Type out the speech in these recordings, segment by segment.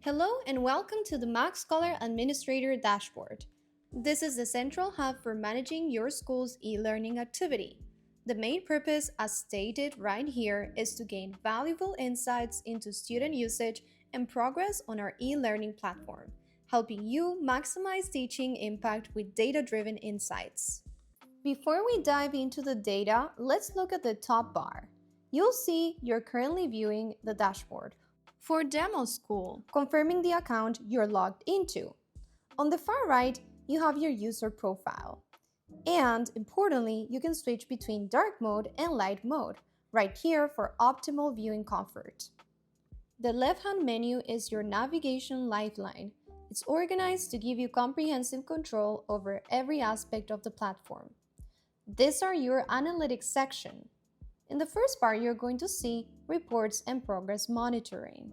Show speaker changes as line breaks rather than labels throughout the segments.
Hello and welcome to the Maxscholar Administrator Dashboard. This is the central hub for managing your school's e-learning activity. The main purpose, as stated right here, is to gain valuable insights into student usage and progress on our e-learning platform, helping you maximize teaching impact with data-driven insights. Before we dive into the data, let's look at the top bar. You'll see you're currently viewing the dashboard for Demo School, confirming the account you're logged into. On the far right, you have your user profile. And importantly, you can switch between dark mode and light mode, right here for optimal viewing comfort. The left-hand menu is your navigation lifeline. It's organized to give you comprehensive control over every aspect of the platform. These are your analytics section. In the first part, you're going to see reports and progress monitoring.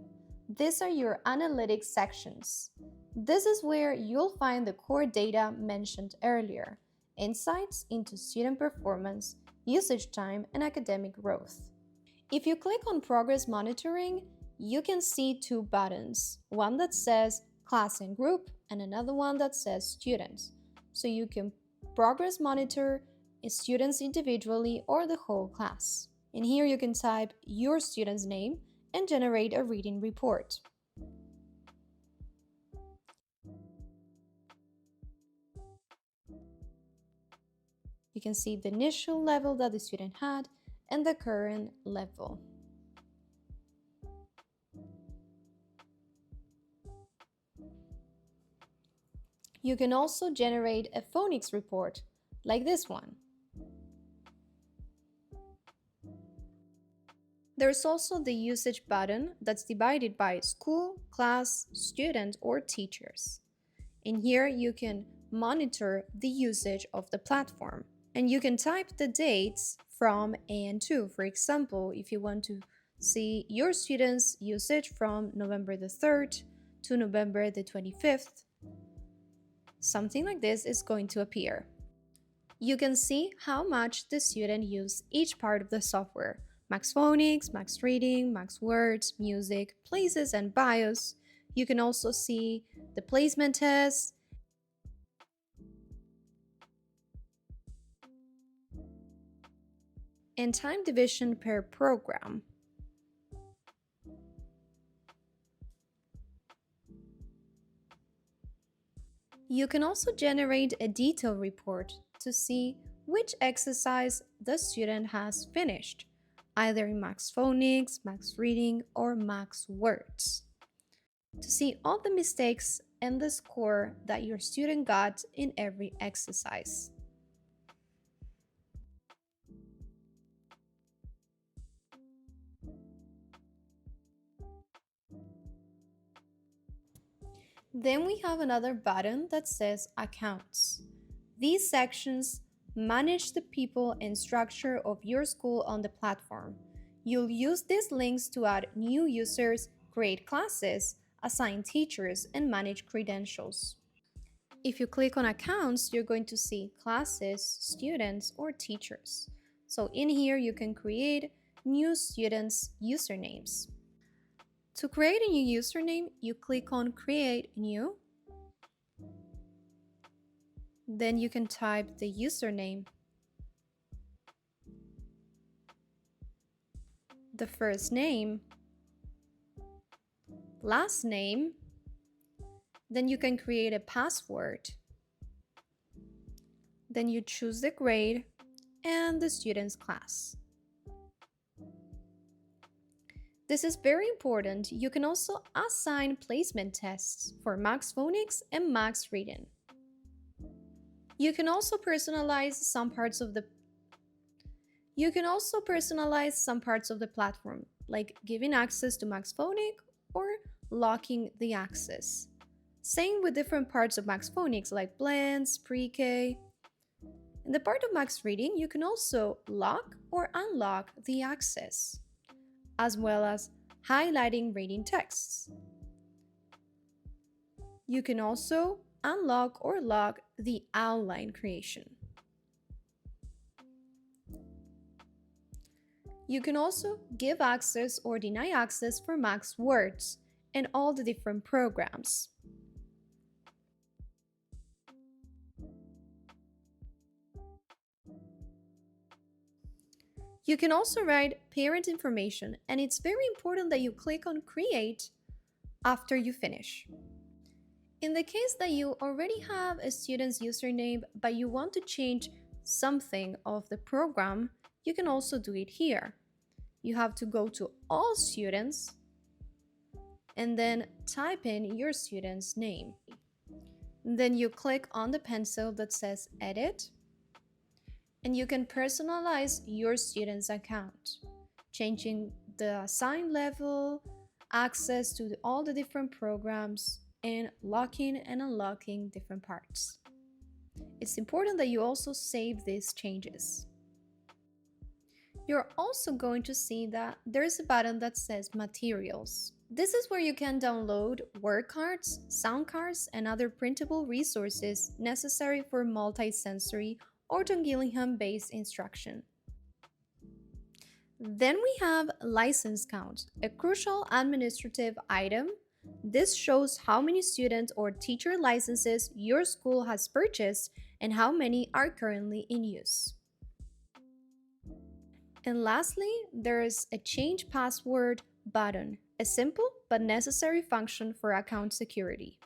These are your analytics sections. This is where you'll find the core data mentioned earlier, insights into student performance, usage time, and academic growth. If you click on progress monitoring, you can see two buttons, one that says class and group and another one that says students. So you can progress monitor students individually or the whole class. In here you can type your student's name and generate a reading report. You can see the initial level that the student had and the current level. You can also generate a phonics report, like this one. There's also the usage button that's divided by school, class, student, or teachers. In here, you can monitor the usage of the platform. And you can type the dates from and to. For example, if you want to see your students' usage from November the 3rd to November the 25th, something like this is going to appear. You can see how much the student used each part of the software: Max Phonics, Max Reading, Max Words, Music, Places, and Bios. You can also see the placement tests, and time division per program. You can also generate a detailed report to see which exercise the student has finished, either in Max Phonics, Max Reading, or Max Words, to see all the mistakes and the score that your student got in every exercise. Then we have another button that says Accounts. These sections manage the people and structure of your school on the platform. You'll use these links to add new users, create classes, assign teachers, and manage credentials. If you click on Accounts, you're going to see classes, students, or teachers. So in here, you can create new students' usernames. To create a new username, you click on Create New. Then you can type the username, the first name, last name. Then you can create a password. Then you choose the grade and the student's class. This is very important. You can also assign placement tests for Max Phonics and Max Reading. You can also personalize some parts of the platform, like giving access to Max Phonics or locking the access. Same with different parts of Max Phonics, like blends, pre-K. In the part of Max Reading, you can also lock or unlock the access, as well as highlighting reading texts. You can also unlock or lock the outline creation. You can also give access or deny access for Max Words and all the different programs. You can also write parent information, and it's very important that you click on Create after you finish. In the case that you already have a student's username but you want to change something of the program, you can also do it here. You have to go to All Students and then type in your student's name. Then you click on the pencil that says Edit, and you can personalize your student's account, changing the assign level, access to all the different programs, and locking and unlocking different parts. It's important that you also save these changes. You're also going to see that there's a button that says Materials. This is where you can download word cards, sound cards, and other printable resources necessary for multisensory orton-gillingham based instruction. Then we have license count, a crucial administrative item. This shows how many student or teacher licenses your school has purchased and how many are currently in use. And lastly, there is a change password button, a simple but necessary function for account security.